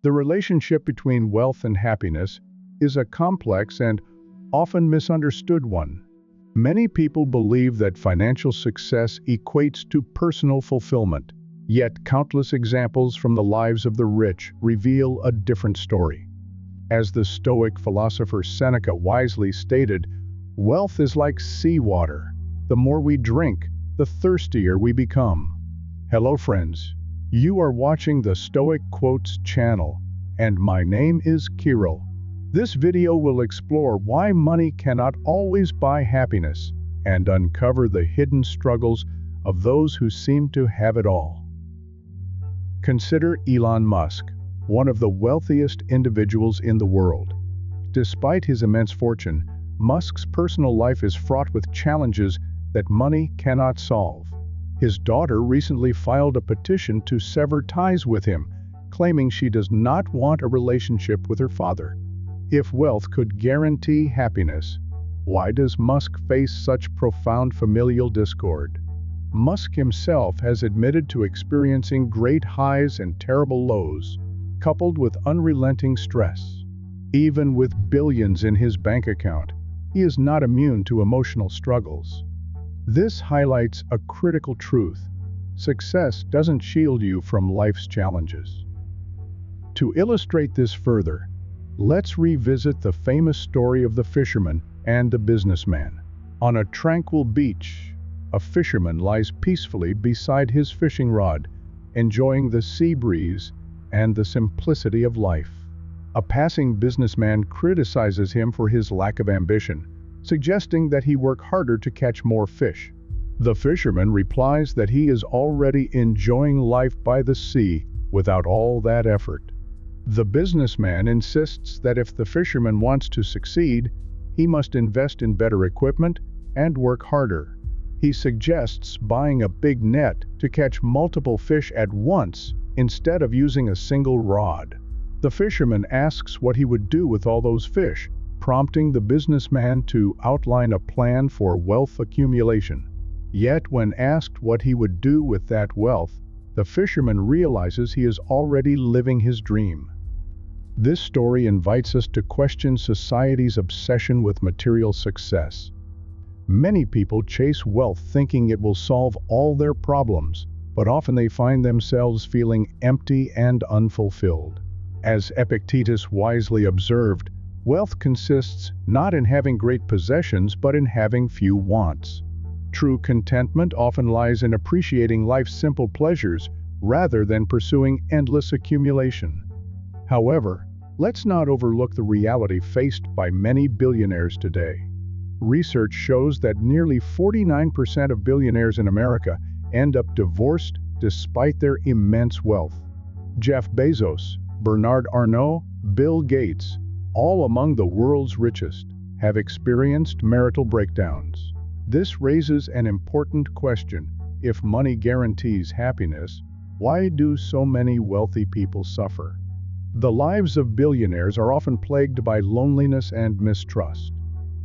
The relationship between wealth and happiness is a complex and often misunderstood one. Many people believe that financial success equates to personal fulfillment, yet countless examples from the lives of the rich reveal a different story. As the Stoic philosopher Seneca wisely stated, wealth is like seawater. The more we drink, the thirstier we become. Hello friends, you are watching the Stoic Quotes channel, and my name is Kirill. This video will explore why money cannot always buy happiness and uncover the hidden struggles of those who seem to have it all. Consider Elon Musk, one of the wealthiest individuals in the world. Despite his immense fortune, Musk's personal life is fraught with challenges that money cannot solve. His daughter recently filed a petition to sever ties with him, claiming she does not want a relationship with her father. If wealth could guarantee happiness, why does Musk face such profound familial discord? Musk himself has admitted to experiencing great highs and terrible lows, coupled with unrelenting stress. Even with billions in his bank account, he is not immune to emotional struggles. This highlights a critical truth: success doesn't shield you from life's challenges. To illustrate this further, let's revisit the famous story of the fisherman and the businessman. On a tranquil beach, a fisherman lies peacefully beside his fishing rod, enjoying the sea breeze and the simplicity of life. A passing businessman criticizes him for his lack of ambition, suggesting that he work harder to catch more fish. The fisherman replies that he is already enjoying life by the sea without all that effort. The businessman insists that if the fisherman wants to succeed, he must invest in better equipment and work harder. He suggests buying a big net to catch multiple fish at once instead of using a single rod. The fisherman asks what he would do with all those fish, prompting the businessman to outline a plan for wealth accumulation. Yet when asked what he would do with that wealth, the fisherman realizes he is already living his dream. This story invites us to question society's obsession with material success. Many people chase wealth thinking it will solve all their problems, but often they find themselves feeling empty and unfulfilled. As Epictetus wisely observed, wealth consists not in having great possessions, but in having few wants. True contentment often lies in appreciating life's simple pleasures rather than pursuing endless accumulation. However, let's not overlook the reality faced by many billionaires today. Research shows that nearly 49% of billionaires in America end up divorced despite their immense wealth. Jeff Bezos, Bernard Arnault, Bill Gates, all among the world's richest, have experienced marital breakdowns. This raises an important question: if money guarantees happiness, why do so many wealthy people suffer? The lives of billionaires are often plagued by loneliness and mistrust.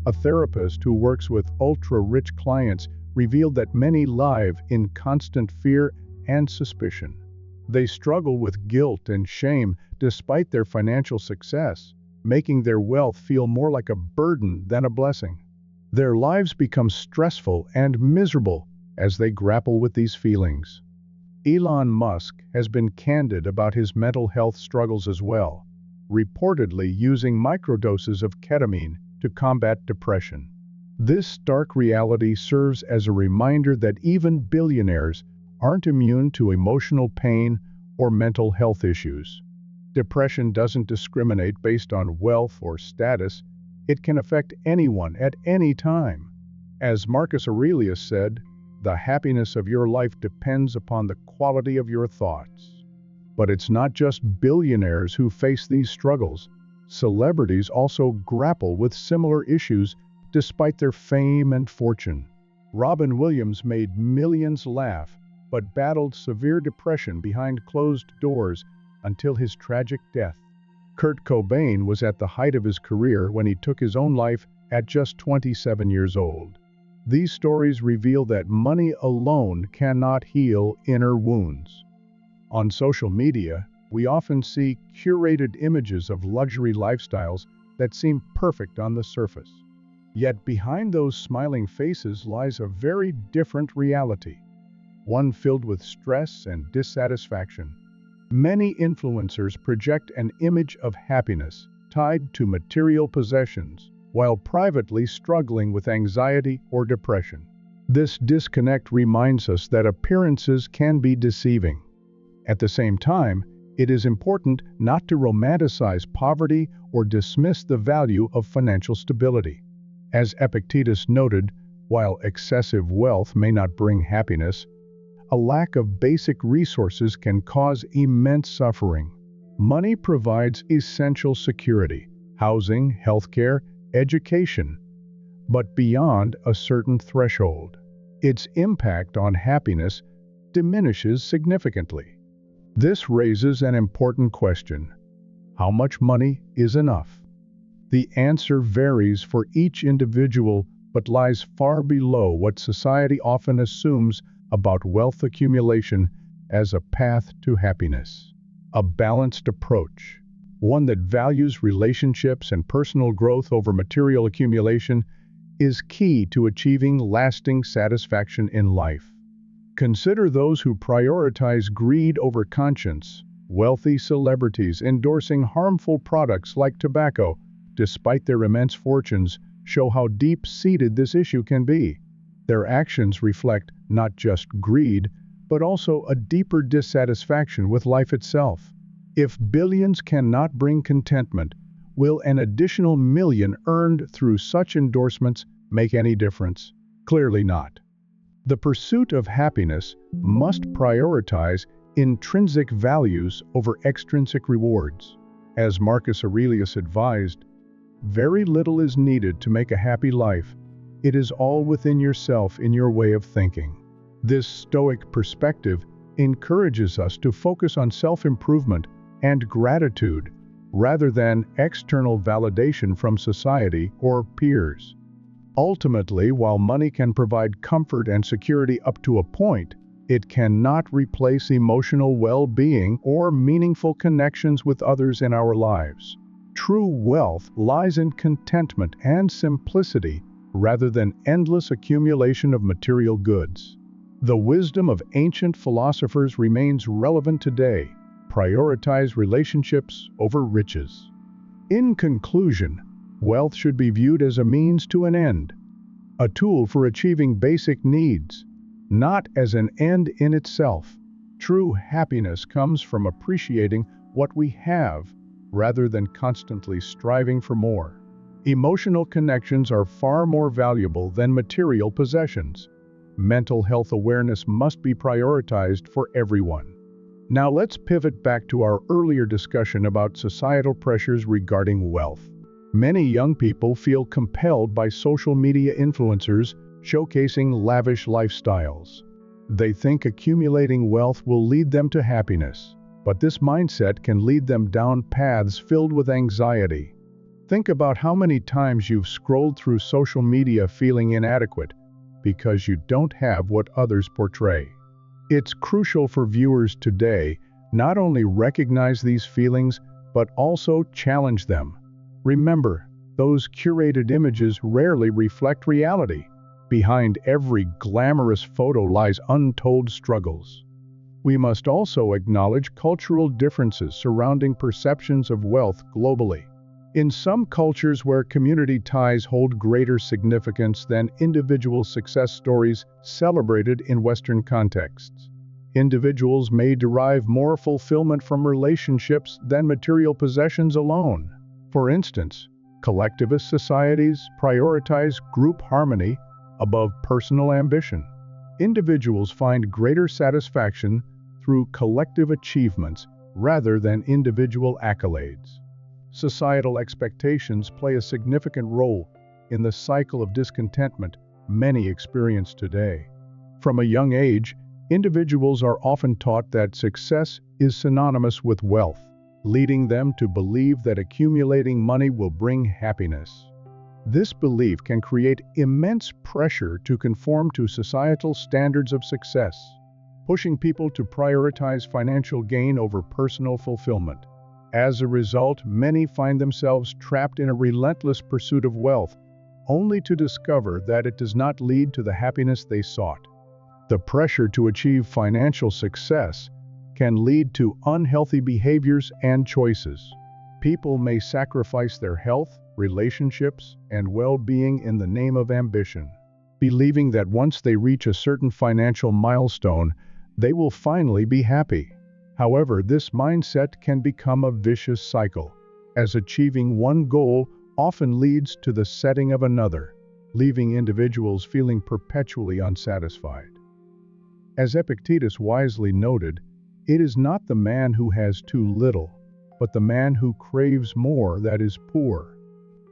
A therapist who works with ultra-rich clients revealed that many live in constant fear and suspicion. They struggle with guilt and shame despite their financial success, making their wealth feel more like a burden than a blessing. Their lives become stressful and miserable as they grapple with these feelings. Elon Musk has been candid about his mental health struggles as well, reportedly using microdoses of ketamine to combat depression. This stark reality serves as a reminder that even billionaires aren't immune to emotional pain or mental health issues. Depression doesn't discriminate based on wealth or status. It can affect anyone at any time. As Marcus Aurelius said, "The happiness of your life depends upon the quality of your thoughts." But it's not just billionaires who face these struggles. Celebrities also grapple with similar issues despite their fame and fortune. Robin Williams made millions laugh, but battled severe depression behind closed doors until his tragic death. Kurt Cobain was at the height of his career when he took his own life at just 27 years old. These stories reveal that money alone cannot heal inner wounds. On social media, We often see curated images of luxury lifestyles that seem perfect on the surface. Yet behind those smiling faces lies a very different reality, one filled with stress and dissatisfaction. Many influencers project an image of happiness tied to material possessions, while privately struggling with anxiety or depression. This disconnect reminds us that appearances can be deceiving. At the same time, it is important not to romanticize poverty or dismiss the value of financial stability. As Epictetus noted, while excessive wealth may not bring happiness, a lack of basic resources can cause immense suffering. Money provides essential security, housing, healthcare, education, but beyond a certain threshold, its impact on happiness diminishes significantly. This raises an important question: how much money is enough? The answer varies for each individual but lies far below what society often assumes about wealth accumulation as a path to happiness. A balanced approach, one that values relationships and personal growth over material accumulation, is key to achieving lasting satisfaction in life. Consider those who prioritize greed over conscience, wealthy celebrities endorsing harmful products like tobacco, despite their immense fortunes, show how deep-seated this issue can be. Their actions reflect not just greed, but also a deeper dissatisfaction with life itself. If billions cannot bring contentment, will an additional million earned through such endorsements make any difference? Clearly not. The pursuit of happiness must prioritize intrinsic values over extrinsic rewards. As Marcus Aurelius advised, very little is needed to make a happy life. It is all within yourself in your way of thinking. This Stoic perspective encourages us to focus on self-improvement and gratitude rather than external validation from society or peers. Ultimately, while money can provide comfort and security up to a point, it cannot replace emotional well-being or meaningful connections with others in our lives. True wealth lies in contentment and simplicity rather than endless accumulation of material goods. The wisdom of ancient philosophers remains relevant today. Prioritize relationships over riches. In conclusion, wealth should be viewed as a means to an end, a tool for achieving basic needs, not as an end in itself. True happiness comes from appreciating what we have rather than constantly striving for more. Emotional connections are far more valuable than material possessions. Mental health awareness must be prioritized for everyone. Now let's pivot back to our earlier discussion about societal pressures regarding wealth. Many young people feel compelled by social media influencers showcasing lavish lifestyles. They think accumulating wealth will lead them to happiness, but this mindset can lead them down paths filled with anxiety. Think about how many times you've scrolled through social media feeling inadequate because you don't have what others portray. It's crucial for viewers today not only recognize these feelings, but also challenge them. Remember, those curated images rarely reflect reality. Behind every glamorous photo lies untold struggles. We must also acknowledge cultural differences surrounding perceptions of wealth globally. In some cultures where community ties hold greater significance than individual success stories celebrated in Western contexts, individuals may derive more fulfillment from relationships than material possessions alone. For instance, collectivist societies prioritize group harmony above personal ambition. Individuals find greater satisfaction through collective achievements rather than individual accolades. Societal expectations play a significant role in the cycle of discontentment many experience today. From a young age, individuals are often taught that success is synonymous with wealth, leading them to believe that accumulating money will bring happiness. This belief can create immense pressure to conform to societal standards of success. pushing people to prioritize financial gain over personal fulfillment. As a result, many find themselves trapped in a relentless pursuit of wealth, only to discover that it does not lead to the happiness they sought. The pressure to achieve financial success can lead to unhealthy behaviors and choices. People may sacrifice their health, relationships, and well-being in the name of ambition, believing that once they reach a certain financial milestone, they will finally be happy. However, this mindset can become a vicious cycle, as achieving one goal often leads to the setting of another, leaving individuals feeling perpetually unsatisfied. As Epictetus wisely noted, it is not the man who has too little, but the man who craves more that is poor.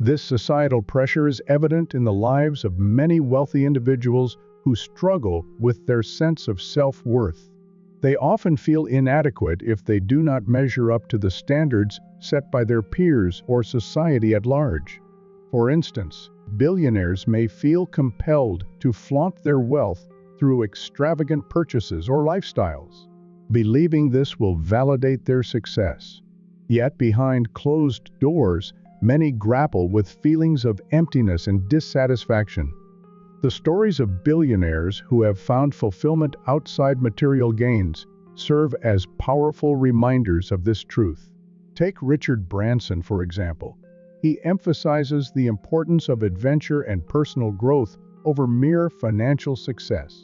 This societal pressure is evident in the lives of many wealthy individuals who struggle with their sense of self-worth. They often feel inadequate if they do not measure up to the standards set by their peers or society at large. For instance, billionaires may feel compelled to flaunt their wealth through extravagant purchases or lifestyles, believing this will validate their success. Yet behind closed doors, many grapple with feelings of emptiness and dissatisfaction. The stories of billionaires who have found fulfillment outside material gains serve as powerful reminders of this truth. Take Richard Branson, for example. He emphasizes the importance of adventure and personal growth over mere financial success.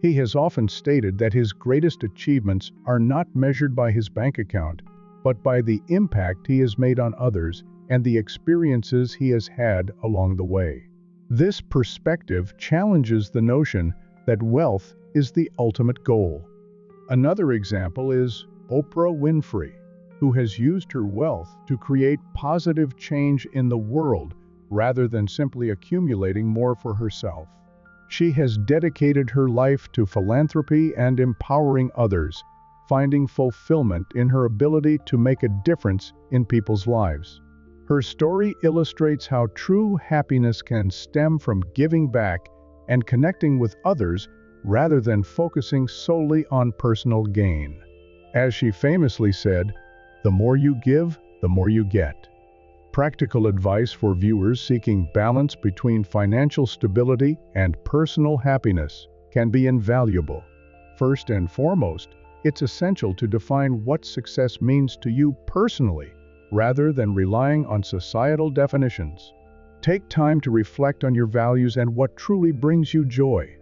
He has often stated that his greatest achievements are not measured by his bank account, but by the impact he has made on others and the experiences he has had along the way. This perspective challenges the notion that wealth is the ultimate goal. Another example is Oprah Winfrey, who has used her wealth to create positive change in the world rather than simply accumulating more for herself. She has dedicated her life to philanthropy and empowering others, finding fulfillment in her ability to make a difference in people's lives. Her story illustrates how true happiness can stem from giving back and connecting with others rather than focusing solely on personal gain. As she famously said, "The more you give, the more you get." Practical advice for viewers seeking balance between financial stability and personal happiness can be invaluable. First and foremost, it's essential to define what success means to you personally, rather than relying on societal definitions. Take time to reflect on your values and what truly brings you joy.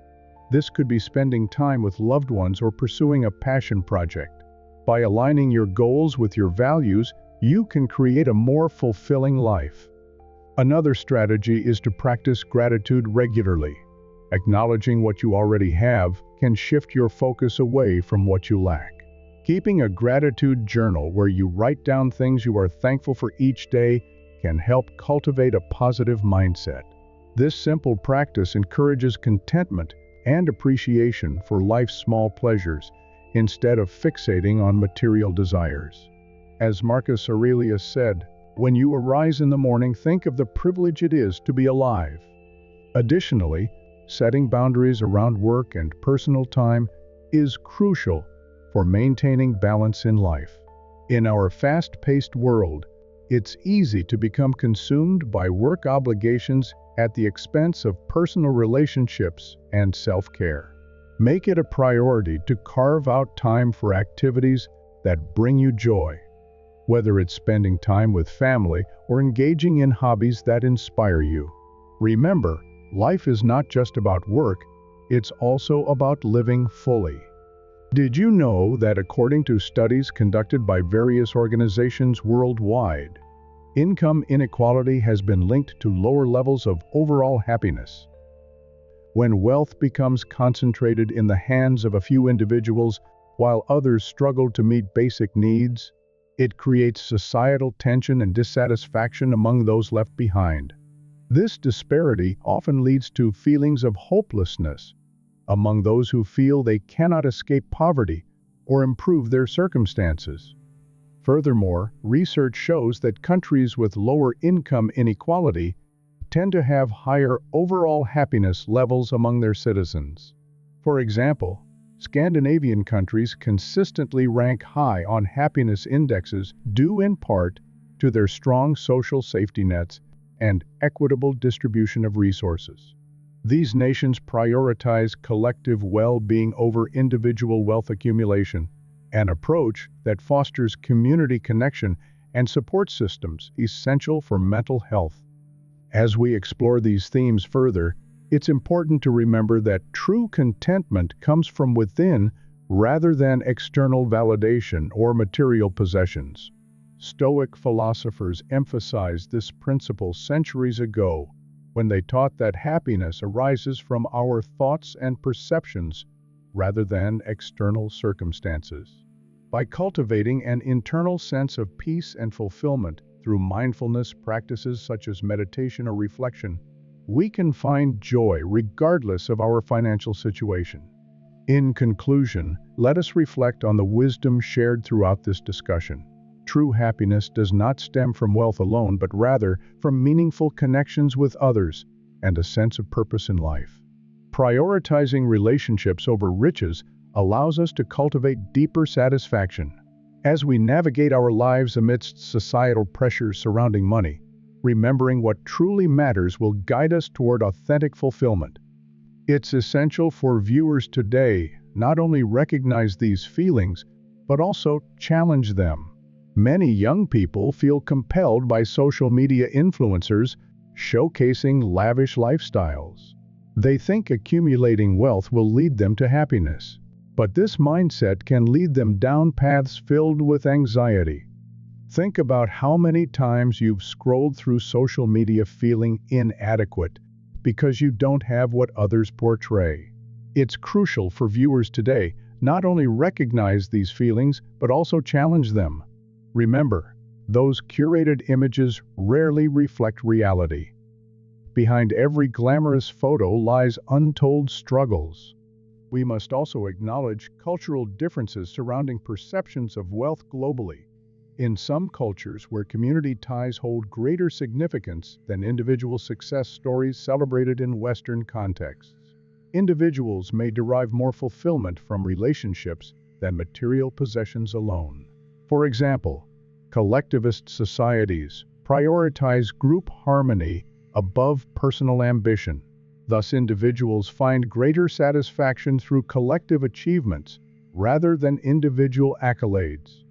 This could be spending time with loved ones or pursuing a passion project. By aligning your goals with your values, you can create a more fulfilling life. Another strategy is to practice gratitude regularly. Acknowledging what you already have can shift your focus away from what you lack. Keeping a gratitude journal where you write down things you are thankful for each day can help cultivate a positive mindset. This simple practice encourages contentment and appreciation for life's small pleasures instead of fixating on material desires. As Marcus Aurelius said, "When you arise in the morning, think of the privilege it is to be alive." Additionally, setting boundaries around work and personal time is crucial for maintaining balance in life. In our fast-paced world, it's easy to become consumed by work obligations at the expense of personal relationships and self-care. Make it a priority to carve out time for activities that bring you joy, whether it's spending time with family or engaging in hobbies that inspire you. Remember, life is not just about work, it's also about living fully. Did you know that according to studies conducted by various organizations worldwide, income inequality has been linked to lower levels of overall happiness? When wealth becomes concentrated in the hands of a few individuals while others struggle to meet basic needs, it creates societal tension and dissatisfaction among those left behind. This disparity often leads to feelings of hopelessness among those who feel they cannot escape poverty or improve their circumstances. Furthermore, research shows that countries with lower income inequality tend to have higher overall happiness levels among their citizens. For example, Scandinavian countries consistently rank high on happiness indexes due in part to their strong social safety nets and equitable distribution of resources. These nations prioritize collective well-being over individual wealth accumulation, an approach that fosters community connection and support systems essential for mental health. As we explore these themes further, it's important to remember that true contentment comes from within rather than external validation or material possessions. Stoic philosophers emphasized this principle centuries ago when they taught that happiness arises from our thoughts and perceptions rather than external circumstances. By cultivating an internal sense of peace and fulfillment through mindfulness practices such as meditation or reflection, we can find joy regardless of our financial situation. In conclusion, let us reflect on the wisdom shared throughout this discussion. True happiness does not stem from wealth alone, but rather from meaningful connections with others and a sense of purpose in life. Prioritizing relationships over riches allows us to cultivate deeper satisfaction. As we navigate our lives amidst societal pressures surrounding money, remembering what truly matters will guide us toward authentic fulfillment. It's essential for viewers today not only recognize these feelings, but also challenge them. Many young people feel compelled by social media influencers showcasing lavish lifestyles. They think accumulating wealth will lead them to happiness, but this mindset can lead them down paths filled with anxiety. Think about how many times you've scrolled through social media feeling inadequate because you don't have what others portray. It's crucial for viewers today not only recognize these feelings, but also challenge them. Remember, those curated images rarely reflect reality. Behind every glamorous photo lies untold struggles. We must also acknowledge cultural differences surrounding perceptions of wealth globally. In some cultures where community ties hold greater significance than individual success stories celebrated in Western contexts, individuals may derive more fulfillment from relationships than material possessions alone. For example, collectivist societies prioritize group harmony above personal ambition. Thus, individuals find greater satisfaction through collective achievements rather than individual accolades.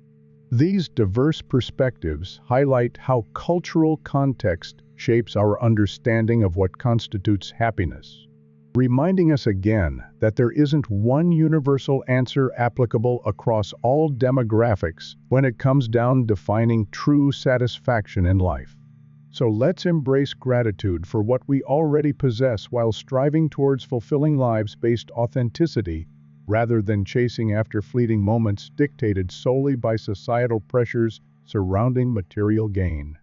These diverse perspectives highlight how cultural context shapes our understanding of what constitutes happiness, reminding us again that there isn't one universal answer applicable across all demographics when it comes down to defining true satisfaction in life. So let's embrace gratitude for what we already possess while striving towards fulfilling lives based authenticity rather than chasing after fleeting moments dictated solely by societal pressures surrounding material gain.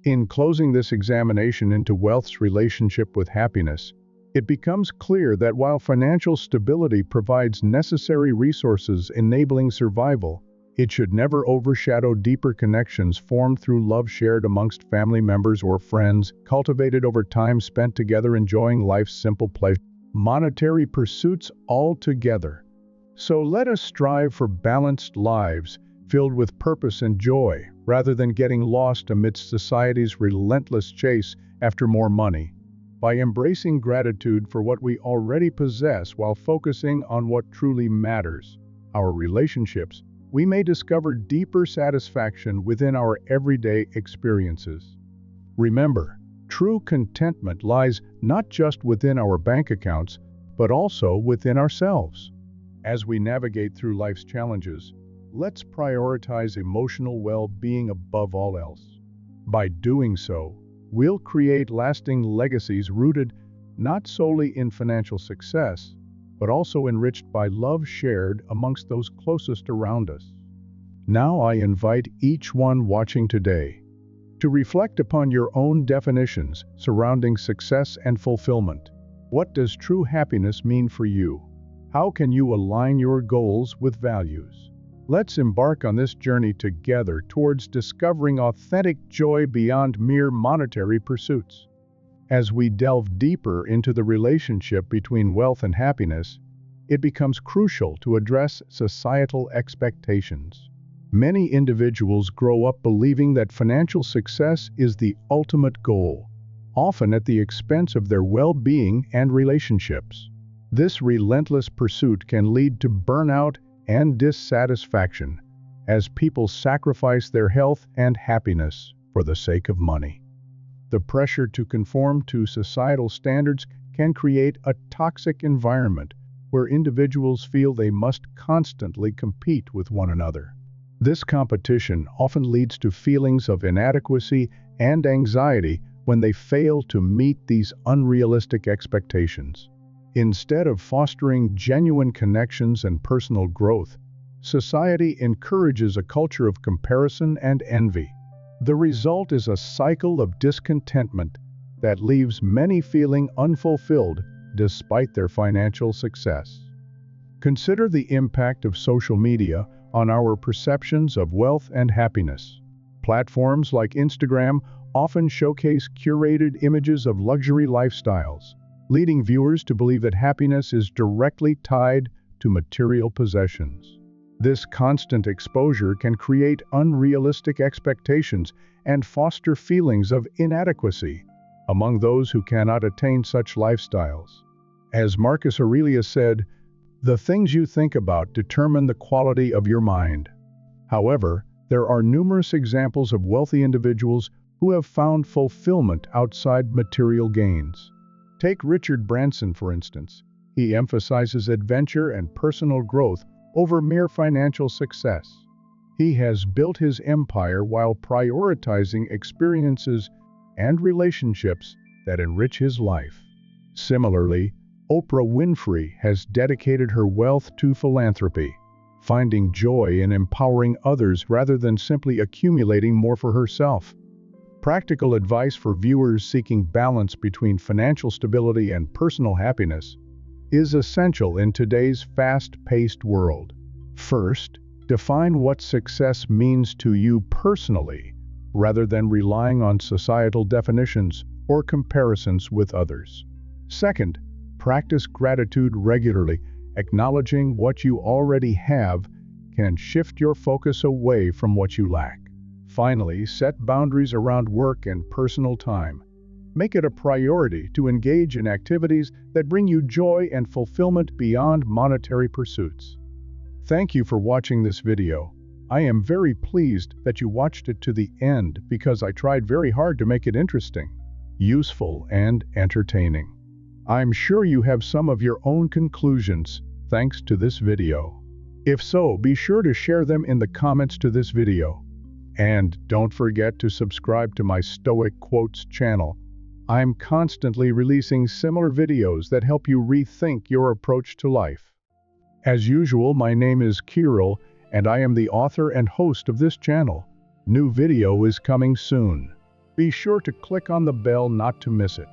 In closing this examination into wealth's relationship with happiness, it becomes clear that while financial stability provides necessary resources enabling survival, it should never overshadow deeper connections formed through love shared amongst family members or friends, cultivated over time spent together enjoying life's simple pleasures. Monetary pursuits altogether. So let us strive for balanced lives filled with purpose and joy, rather than getting lost amidst society's relentless chase after more money. By embracing gratitude for what we already possess while focusing on what truly matters, our relationships, we may discover deeper satisfaction within our everyday experiences. Remember, true contentment lies not just within our bank accounts, but also within ourselves. As we navigate through life's challenges, let's prioritize emotional well-being above all else. By doing so, we'll create lasting legacies rooted not solely in financial success, but also enriched by love shared amongst those closest around us. Now I invite each one watching today to reflect upon your own definitions surrounding success and fulfillment. What does true happiness mean for you? How can you align your goals with values? Let's embark on this journey together towards discovering authentic joy beyond mere monetary pursuits. As we delve deeper into the relationship between wealth and happiness, it becomes crucial to address societal expectations. Many individuals grow up believing that financial success is the ultimate goal, often at the expense of their well-being and relationships. This relentless pursuit can lead to burnout and dissatisfaction, as people sacrifice their health and happiness for the sake of money. The pressure to conform to societal standards can create a toxic environment where individuals feel they must constantly compete with one another. This competition often leads to feelings of inadequacy and anxiety when they fail to meet these unrealistic expectations. Instead of fostering genuine connections and personal growth, society encourages a culture of comparison and envy. The result is a cycle of discontentment that leaves many feeling unfulfilled despite their financial success. Consider the impact of social media on our perceptions of wealth and happiness. Platforms like Instagram often showcase curated images of luxury lifestyles, leading viewers to believe that happiness is directly tied to material possessions. This constant exposure can create unrealistic expectations and foster feelings of inadequacy among those who cannot attain such lifestyles. As Marcus Aurelius said, "The things you think about determine the quality of your mind." However, there are numerous examples of wealthy individuals who have found fulfillment outside material gains. Take Richard Branson, for instance. He emphasizes adventure and personal growth over mere financial success. He has built his empire while prioritizing experiences and relationships that enrich his life. Similarly, Oprah Winfrey has dedicated her wealth to philanthropy, finding joy in empowering others rather than simply accumulating more for herself. Practical advice for viewers seeking balance between financial stability and personal happiness is essential in today's fast-paced world. First, define what success means to you personally, rather than relying on societal definitions or comparisons with others. Second, practice gratitude regularly. Acknowledging what you already have can shift your focus away from what you lack. Finally, set boundaries around work and personal time. Make it a priority to engage in activities that bring you joy and fulfillment beyond monetary pursuits. Thank you for watching this video. I am very pleased that you watched it to the end because I tried very hard to make it interesting, useful, and entertaining. I'm sure you have some of your own conclusions thanks to this video. If so, be sure to share them in the comments to this video. And don't forget to subscribe to my Stoic Quotes channel. I'm constantly releasing similar videos that help you rethink your approach to life. As usual, my name is Kirill, and I am the author and host of this channel. New video is coming soon. Be sure to click on the bell not to miss it.